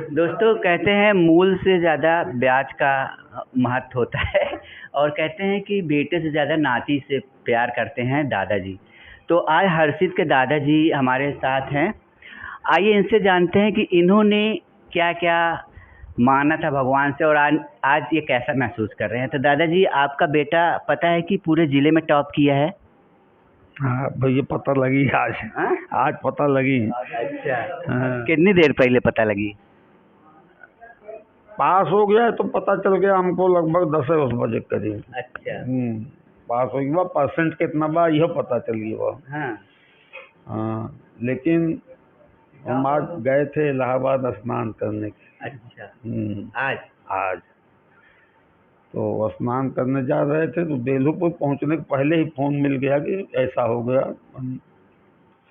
दोस्तों कहते हैं मूल से ज़्यादा ब्याज का महत्व होता है और कहते हैं कि बेटे से ज़्यादा नाती से प्यार करते हैं दादाजी। तो आज हर्षित के दादाजी हमारे साथ हैं। आइए इनसे जानते हैं कि इन्होंने क्या-क्या माँगा था भगवान से और आज ये कैसा महसूस कर रहे हैं। तो दादाजी आपका बेटा पता है कि पूरे ज़िले में टॉप किया है? हाँ भैया, पता लगी आज। हाँ? आज पता लगी। अच्छा। हाँ। कितनी देर पहले पता लगी? पास हो गया तो पता चल गया हमको लगभग 10 बजे करीब। अच्छा। पास हो गया, परसेंट कितना बा यह पता चल गया। हाँ। हाँ, लेकिन हम आज गए थे इलाहाबाद स्नान करने के। अच्छा। आज? आज तो स्नान करने जा रहे थे तो बेलूपुर पहुंचने के पहले ही फोन मिल गया कि ऐसा हो गया।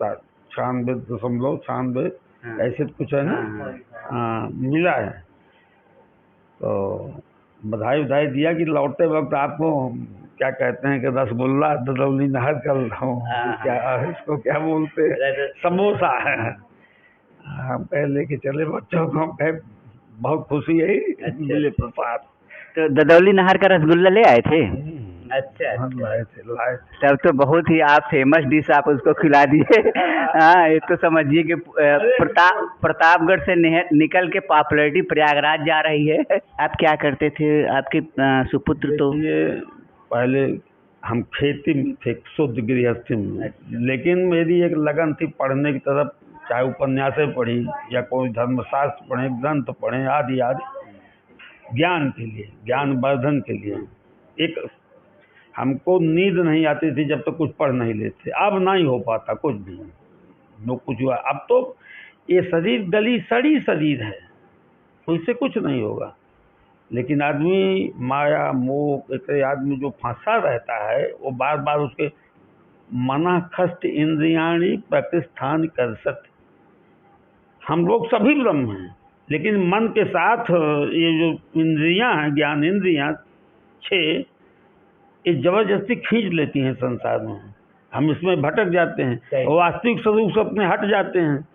96.96 हाँ। ऐसे कुछ है ना। हाँ, मिला है। तो बधाई बधाई दिया कि लौटते वक्त आपको क्या कहते हैं कि रसगुल्ला ददौली नहर कर रहा हूँ। क्या इसको क्या बोलते हैं, समोसा है। हम कह लेके चले बच्चों को, कहे बहुत खुशी है। मिले प्रसाद। तो ददौली नहर का रसगुल्ला ले आए थे? अच्छा। लाए थे। तब तो बहुत ही आप फेमस डिश आप उसको खिला दिए। हाँ, ये तो समझिए कि प्रतापगढ़ से निकल के पॉपुलरिटी प्रयागराज जा रही है। आप क्या करते थे? आपके सुपुत्र तो पहले हम खेती में थे, शुद्ध गृहस्थी में। लेकिन मेरी एक लगन थी पढ़ने की तरफ, चाहे उपन्यासें पढ़ी या कोई धर्मशास्त्र पढ़े, ग्रंथ पढ़े, आदि आदि, ज्ञान के लिए, ज्ञानवर्धन के लिए। एक हमको नींद नहीं आती थी जब तक कुछ पढ़ नहीं लेते। अब नहीं हो पाता कुछ भी, जो कुछ हुआ। अब तो ये शरीर गली सड़ी शरीर है, तो इससे कुछ नहीं होगा। लेकिन आदमी माया मोह एक आदमी जो फंसा रहता है, वो बार बार उसके मना खष्ट इंद्रियाणी प्रतिष्ठान कर सकते। हम लोग सभी ब्रह्म हैं, लेकिन मन के साथ ये जो इंद्रियां हैं, ज्ञान इंद्रियां 6, ये जबरदस्ती खींच लेती हैं संसार में। हम इसमें भटक जाते हैं और वास्तविक स्वरूप से अपने हट जाते हैं।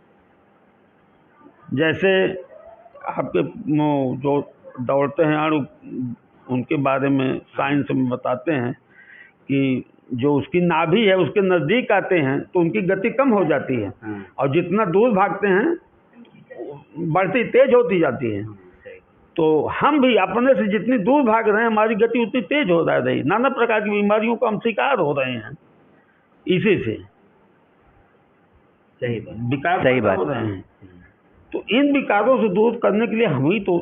जैसे आपके जो दौड़ते हैं अणु, उनके बारे में साइंस में बताते हैं कि जो उसकी नाभि है उसके नज़दीक आते हैं तो उनकी गति कम हो जाती है, और जितना दूर भागते हैं बढ़ती तेज होती जाती है। तो हम भी अपने से जितनी दूर भाग रहे हैं, हमारी गति उतनी तेज हो रही है। नाना प्रकार की बीमारियों का हम शिकार हो रहे हैं इसी से। विकार सही बात हो रहे हैं। तो इन विकारों से दूर करने के लिए हम ही तो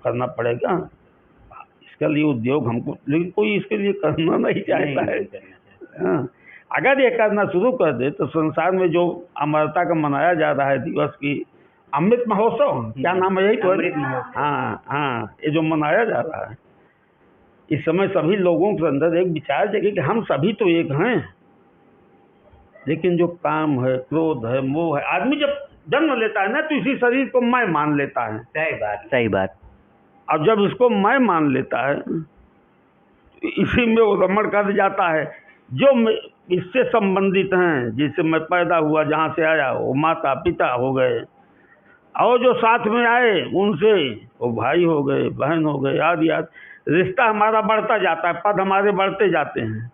करना पड़ेगा। इसके लिए उद्योग हमको, लेकिन कोई इसके लिए करना नहीं चाहता है। हाँ, अगर ये करना शुरू कर दे तो संसार में जो अमरता का मनाया जा रहा है दिवस की, अमृत महोत्सव, क्या नाम है यही तो? हाँ, ये जो मनाया जा रहा है, इस समय सभी लोगों के अंदर एक विचार जगे कि हम सभी तो एक हैं। लेकिन जो काम है, क्रोध है, मोह है, आदमी जब जन्म लेता है ना तो इसी शरीर को मैं मान लेता है। सही बात। अब जब इसको मैं मान लेता है, इसी में वो रमण कर जाता है। जो इससे संबंधित हैं, जिससे मैं पैदा हुआ, जहाँ से आया, वो माता पिता हो गए, और जो साथ में आए उनसे वो भाई हो गए, बहन हो गए, आदि आदि। रिश्ता हमारा बढ़ता जाता है, पद हमारे बढ़ते जाते हैं,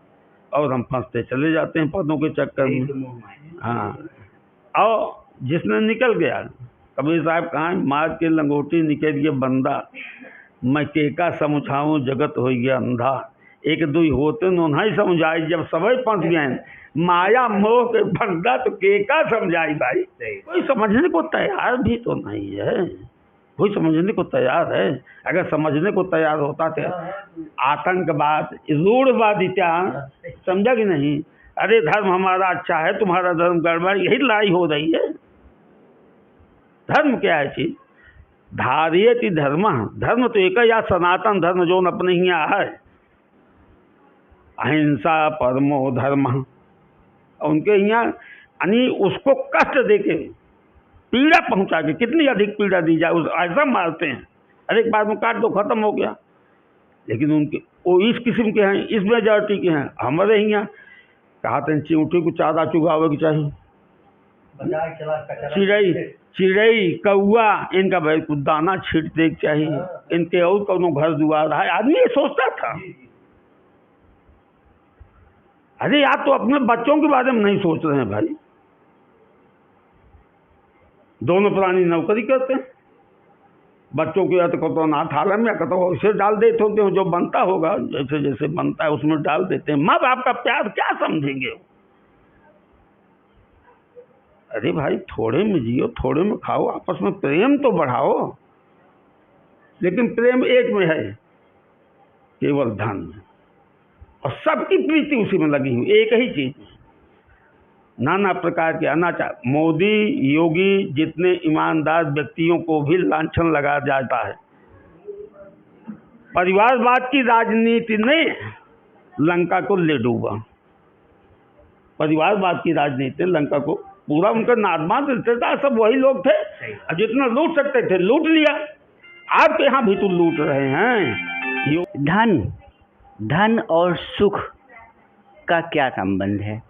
और हम फंसते चले जाते हैं पदों के चक्कर में। हाँ, और जिसने निकल गया, कबीर साहब कहाँ, मार के लंगोटी निकल गया बंदा, मैं केका समझाऊँ जगत हो गया अंधा। एक दुई होते नहीं समझाई, जब सबई फंस गए माया मोह के बंदा, तो केका समझाई भाई। कोई समझने को तैयार भी तो नहीं है, कोई समझने को तैयार है। अगर समझने को तैयार होता तो आतंकवाद, रूढ़वाद इत्यादि, समझा कि नहीं? अरे धर्म हमारा अच्छा है, तुम्हारा धर्म गड़बड़, यही लड़ाई हो रही है। धर्म क्या है चीज? धारियति धर्म, धर्म तो एक या सनातन धर्म जो अपने ही है, अहिंसा परमो धर्म। उनके यहाँ यानी उसको कष्ट देके, पीड़ा पहुंचा के, कितनी अधिक पीड़ा दी जाए, उस ऐसा मारते हैं, अरे एक बार में काट दो, खत्म हो गया। लेकिन उनके वो इस किस्म के हैं, इस मेजॉरिटी के हैं। हमारे यहाँ कहा था चिंटी को चारा चुगावे की चाहिए, चिड़ई चिड़ई कौआ इनका भाई कुछ दाना छीट दे के चाहिए, इनके और कोनो घर दुआर है, आदमी ये सोचता था। अरे यार तो अपने बच्चों के बारे में नहीं सोच रहे हैं भाई। दोनों प्राणी नौकरी करते हैं, बच्चों को या तो कतो अनाथालय में या कतो उसे डाल देते होते हैं, जो बनता होगा जैसे जैसे बनता है उसमें डाल देते हैं। माँ बाप का प्यार क्या समझेंगे? अरे भाई थोड़े में जियो, थोड़े में खाओ, आपस में प्रेम तो बढ़ाओ। लेकिन प्रेम एक में है, केवल धन में, और सबकी प्रीति उसी में लगी हुई, एक ही चीज में। नाना प्रकार के अनाचार, मोदी योगी जितने ईमानदार व्यक्तियों को भी लांछन लगा जाता है। परिवारवाद की राजनीति ने लंका को ले डूबा। परिवारवाद की राजनीति लंका को पूरा, उनका नादमाद रिश्तेदार सब वही लोग थे, और जितना लूट सकते थे लूट लिया। आपके यहाँ भी तो लूट रहे हैं। धन और सुख का क्या संबंध है?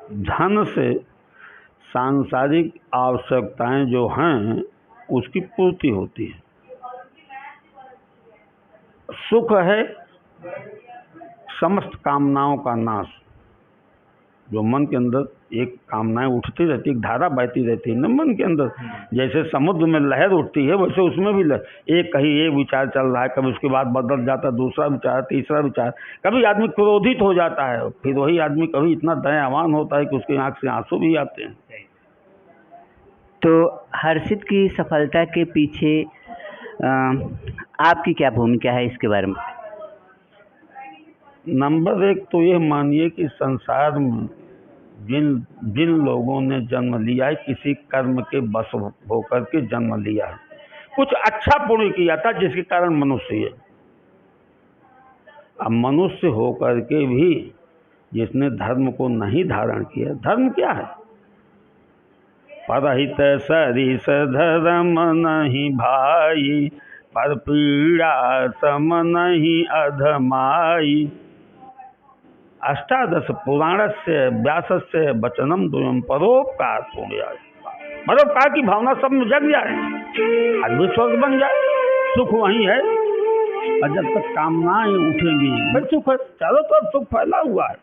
धन से सांसारिक आवश्यकताएं जो हैं उसकी पूर्ति होती है। सुख है समस्त कामनाओं का नाश। जो मन के अंदर एक कामनाएं उठती रहती, एक धारा बहती रहती है न मन के अंदर, जैसे समुद्र में लहर उठती है वैसे उसमें भी एक कहीं एक विचार चल रहा है, कभी उसके बाद बदल जाता है दूसरा विचार, तीसरा विचार। कभी आदमी क्रोधित हो जाता है, फिर वही आदमी कभी इतना दयावान होता है कि उसकी आंख से आंसू भी आते हैं। तो हर्षित की सफलता के पीछे आपकी क्या भूमिका है, इसके बारे में? नंबर एक तो ये मानिए कि संसार में जिन लोगों ने जन्म लिया है, किसी कर्म के बस होकर के जन्म लिया है, कुछ अच्छा पुण्य किया था जिसके कारण मनुष्य है। अब मनुष्य होकर के भी जिसने धर्म को नहीं धारण किया, धर्म क्या है? परहित सरिस धर्म नहीं भाई, पर पीड़ा सम नहीं अधमाई। अष्टादश पुराणस्य व्यासस्य वचनम द्वयम परोपकार पुण्याय। परोपकार की भावना सब में जग जाए, आदमी स्वर्ग बन जाए। सुख वही है, और जब तक कामनाएं उठेंगी भाई सुख है, चारों तरफ सुख फैला हुआ है,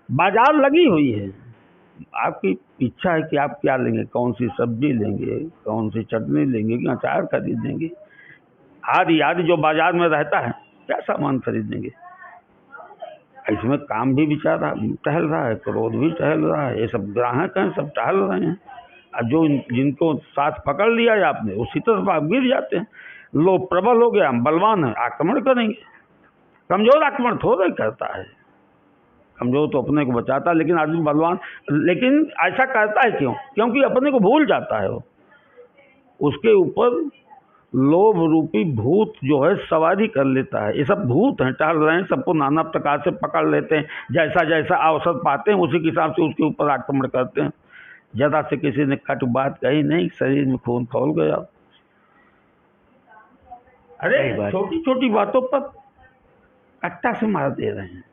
बाजार लगी हुई है। आपकी इच्छा है कि आप क्या लेंगे, कौन सी सब्जी लेंगे, कौन सी चटनी लेंगे, कि अचार खरीदेंगे, आदि आदि जो बाजार में रहता है, क्या सामान खरीदेंगे। इसमें काम भी बेचारा टहल रहा है, क्रोध भी टहल रहा है, ये सब ग्राहक हैं, सब टहल रहे हैं। और जो जिनको साथ पकड़ लिया है आपने, उसी तरफ आप गिर जाते हैं। लोग प्रबल हो गया, हम बलवान हैं, आक्रमण करेंगे। कमजोर आक्रमण थोड़ा ही करता है, कमजोर तो अपने को बचाता है, लेकिन आदमी बलवान, लेकिन ऐसा करता है क्यों? क्योंकि अपने को भूल जाता है वो। उसके ऊपर लोभ रूपी भूत जो है सवारी कर लेता है। ये सब भूत हैं, टहल रहे हैं, सबको नाना प्रकार से पकड़ लेते हैं, जैसा जैसा अवसर पाते हैं उसी के हिसाब से उसके ऊपर आक्रमण करते हैं। जरा से किसी ने कट बात कही नहीं, शरीर में खून खौल गया। अरे छोटी छोटी बातों पर कट्टा से मार दे रहे हैं।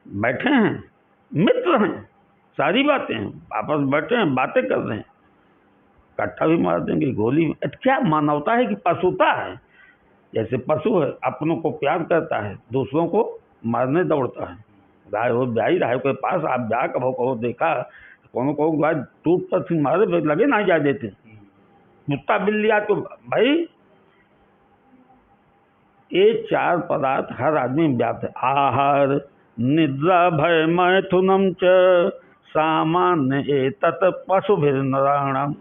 बैठे हैं, मित्र हैं, सारी बातें हैं, आपस बैठे हैं, बातें कर रहे हैं, कट्टा भी मार देंगे, गोली भी। क्या मानवता है कि पशुता है? जैसे पशु है, अपनों को प्यार करता है, दूसरों को मारने दौड़ता है। गाय हो ब्याई राय के पास आप जा कभो कहो देखा, कोनो को गाय टूट पर फिर मारे लगे ना जा देते। कुत्ता बिल्ली तो भाई ये चार पदार्थ हर आदमी में व्याप्त है। आहार निद्रा भय मैथुनम च सामान्य एतत् पशुभिर्नराणाम्।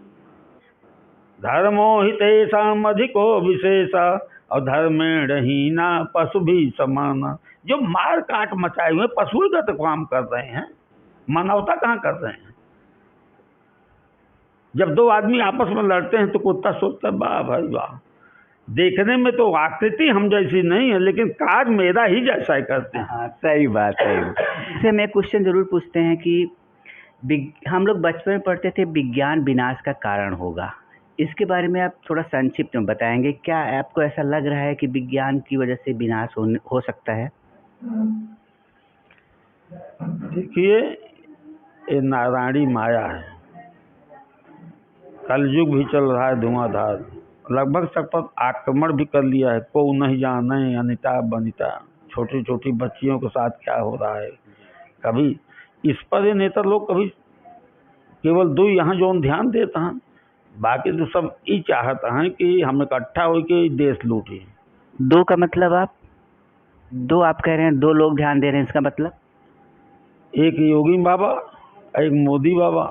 धर्मो हितेषाम् अधिको विशेषा और धर्मेण हीना पशु भी समाना। जो मार काट मचाए हुए पशुगत काम कर रहे हैं, मानवता कहाँ कर रहे हैं? जब दो आदमी आपस में लड़ते हैं तो कुत्ता सोचता है वाह भाई वाह, देखने में तो आकृति हम जैसी नहीं है, लेकिन कार्य मेरा ही जैसा ही करते हैं। हाँ सही बात है। इससे मैं क्वेश्चन जरूर पूछते हैं कि हम लोग बचपन में पढ़ते थे विज्ञान विनाश का कारण होगा, इसके बारे में आप थोड़ा संक्षिप्त में बताएंगे? क्या आपको ऐसा लग रहा है कि विज्ञान की वजह से विनाश हो सकता है? देखिए ये नारायणी माया है। कलयुग भी चल रहा है धुआंधार, लगभग सब पर आक्रमण भी कर लिया है। को नहीं जाने अनिता बनिता, छोटी छोटी बच्चियों के साथ क्या हो रहा है। कभी इस पर ये नेता लोग कभी केवल दो यहाँ जो ध्यान देता है, बाकी तो सब ये चाहता है कि हम इकट्ठा होकर देश लूटे। दो का मतलब दो आप कह रहे हैं, दो लोग ध्यान दे रहे हैं, इसका मतलब एक योगी बाबा, एक मोदी बाबा,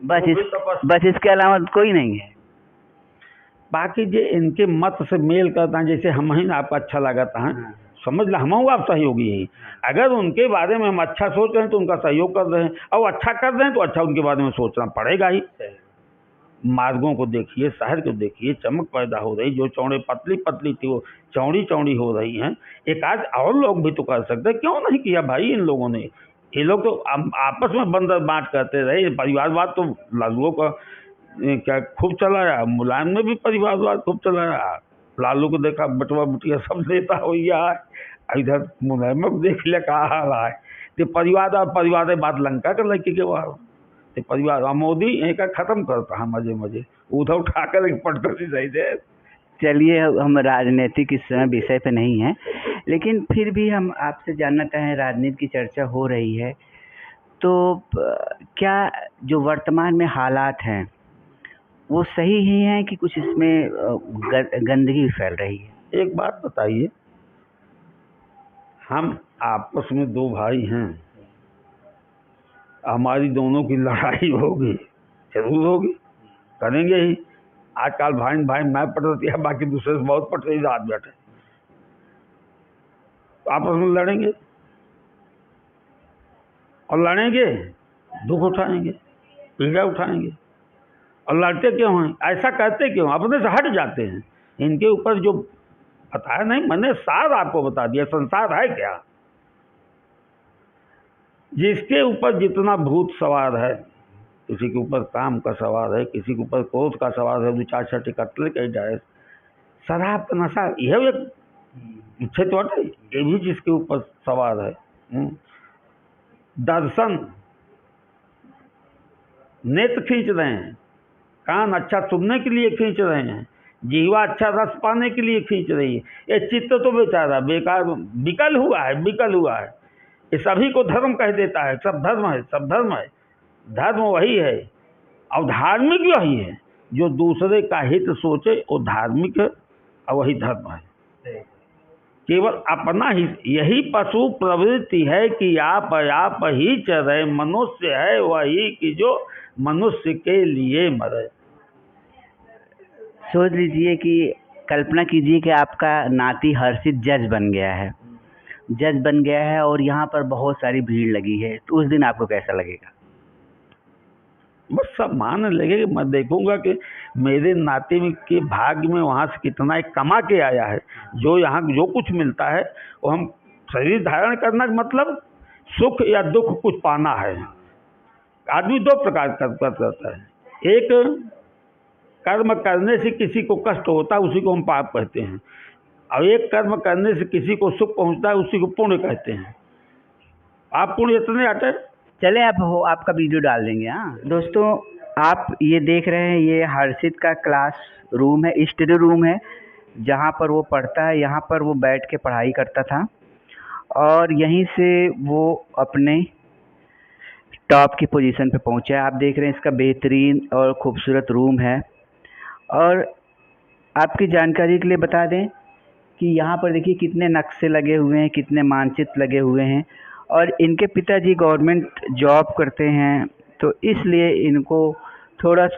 बस इसके अलावा कोई नहीं है। बाकी जो इनके मत से मेल करता है, जैसे हम ही आपको अच्छा लगाता है, समझ लो हम आप सहयोगी हैं। अगर उनके बारे में हम अच्छा सोच रहे हैं तो उनका सहयोग कर रहे हैं, और अच्छा कर रहे हैं तो अच्छा उनके बारे में सोचना पड़ेगा ही। मार्गों को देखिए, शहर को देखिए, चमक पैदा हो रही, जो चौड़े पतली पतली थी वो चौड़ी चौड़ी हो रही हैं। एक आज और लोग भी तो कर सकते, क्यों नहीं किया भाई इन लोगों ने। ये लोग तो आपस में बंदर बांट करते रहे। परिवारवाद तो लालुओं का क्या खूब चलाया, मुलायम ने भी परिवारवाद खूब चलाया। लालू को देखा बटवा बुटिया सब नेता हो गया है, इधर मुलायम को देख लिया कहा हाल है। तो परिवार बात लंका कर लड़की के बाहर परिवार मोदी एक खत्म करता है मजे मजे, उधर उठाकर पटकर ही सही दे। चलिए, हम राजनीतिक इस समय विषय पे नहीं है, लेकिन फिर भी हम आपसे जानना चाहें, राजनीति की चर्चा हो रही है तो क्या जो वर्तमान में हालात हैं वो सही ही हैं कि कुछ इसमें गंदगी फैल रही है? एक बात बताइए, हम आपस में दो भाई हैं, हमारी दोनों की लड़ाई होगी, जरूर होगी, करेंगे ही। आजकल भाई मैं पट रही है, बाकी दूसरे से बहुत पट रही रात बैठे, तो आपस में लड़ेंगे और लड़ेंगे, दुख उठाएंगे, पीड़ा उठाएंगे। और लड़ते क्यों हैं, ऐसा करते क्यों, अपने से हट जाते हैं। इनके ऊपर जो बताया नहीं, मैंने सार आपको बता दिया, संसार है क्या। जिसके ऊपर जितना भूत सवार है, किसी के ऊपर काम का सवार है, किसी के ऊपर क्रोध का सवार है, 2-4 कत्ल के जाए, शराब का नशा, यह एक इच्छे तो ये भी जिसके ऊपर सवार है। दर्शन, नेत्र खींच रहे हैं, कान अच्छा सुनने के लिए खींच रहे हैं, जीवा अच्छा रस पाने के लिए खींच रही है। ये चित्त तो बेचारा बेकार विकल हुआ है। ये सभी को धर्म कह देता है, सब धर्म है। धर्म वही है और धार्मिक वही है जो दूसरे का हित सोचे, वो धार्मिक है और वही धर्म है। केवल अपना ही, यही पशु प्रवृत्ति है कि आप ही चरे, मनुष्य है वही कि जो मनुष्य के लिए मरे। सोच लीजिए कि कल्पना कीजिए कि आपका नाती हर्षित जज बन गया है और यहाँ पर बहुत सारी भीड़ लगी है, तो उस दिन आपको कैसा लगेगा? बस सब मान लगेगा। मैं देखूंगा कि मेरे नाते में के भाग्य में वहाँ से कितना एक कमा के आया है। जो यहाँ जो कुछ मिलता है वो हम शरीर धारण करना का मतलब सुख या दुख कुछ पाना है। आदमी दो प्रकार करता है, एक कर्म करने से किसी को कष्ट होता है, उसी को हम पाप कहते हैं, और एक कर्म करने से किसी को सुख पहुंचता है, उसी को पुण्य कहते हैं। आप पुण्य इतने अटे चले, आपका वीडियो डाल देंगे। हाँ दोस्तों, आप ये देख रहे हैं, ये हर्षित का क्लास रूम है, स्टडी रूम है, जहाँ पर वो पढ़ता है। यहाँ पर वो बैठ के पढ़ाई करता था और यहीं से वो अपने टॉप की पोजीशन पे पहुँचा है। आप देख रहे हैं, इसका बेहतरीन और खूबसूरत रूम है। और आपकी जानकारी के लिए बता दें कि यहाँ पर देखिए कितने नक्शे लगे हुए हैं, कितने मानचित्र लगे हुए हैं। और इनके पिताजी गवर्नमेंट जॉब करते हैं, तो इसलिए इनको थोड़ा सा